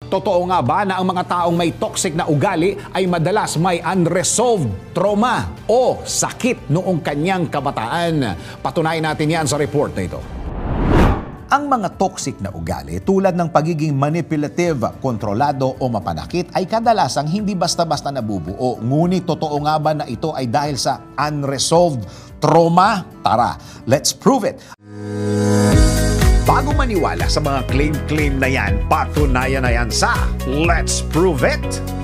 Totoo nga ba na ang mga taong may toxic na ugali ay madalas may unresolved trauma o sakit noong kanyang kabataan? Patunayan natin yan sa report na ito. Ang mga toxic na ugali tulad ng pagiging manipulative, kontrolado o mapanakit ay kadalasang hindi basta-basta nabubuo. Ngunit totoo nga ba na ito ay dahil sa unresolved trauma? Tara, let's prove it! Bago maniwala sa mga claim-claim na yan, patunayan na yan sa Let's Prove It!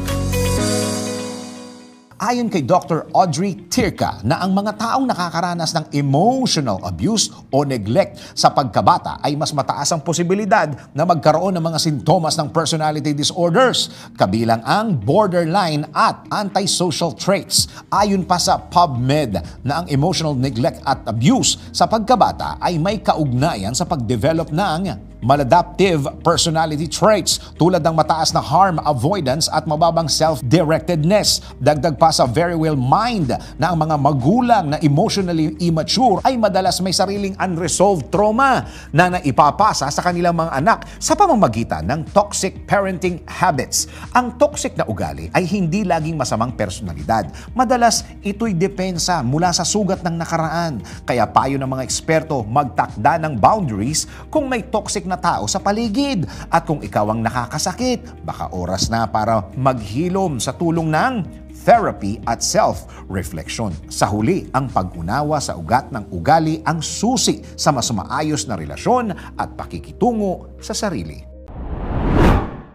Ayon kay Dr. Audrey Tirka na ang mga taong nakakaranas ng emotional abuse o neglect sa pagkabata ay mas mataas ang posibilidad na magkaroon ng mga sintomas ng personality disorders, kabilang ang borderline at antisocial traits. Ayon pa sa PubMed na ang emotional neglect at abuse sa pagkabata ay may kaugnayan sa pagdevelop ng maladaptive personality traits tulad ng mataas na harm avoidance at mababang self-directedness. Dagdag pa sa very well mind na ang mga magulang na emotionally immature ay madalas may sariling unresolved trauma na naipapasa sa kanilang mga anak sa pamamagitan ng toxic parenting habits. Ang toxic na ugali ay hindi laging masamang personalidad. Madalas ito'y depensa mula sa sugat ng nakaraan. Kaya payo ng mga eksperto magtakda ng boundaries kung may toxic na tao sa paligid. At kung ikaw ang nakakasakit, baka oras na para maghilom sa tulong ng therapy at self-reflection. Sa huli, ang pag-unawa sa ugat ng ugali ang susi sa mas maayos na relasyon at pakikitungo sa sarili.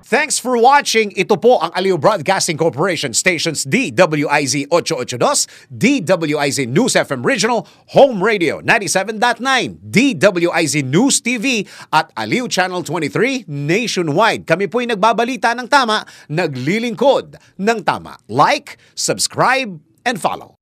Thanks for watching. Ito po ang Aliw Broadcasting Corporation stations DWIZ 882, DWIZ News FM Regional, Home Radio 97.9, DWIZ News TV at Aliw Channel 23 nationwide. Kami po'y nagbabalita ng tama, naglilingkod ng tama. Like, subscribe, and follow.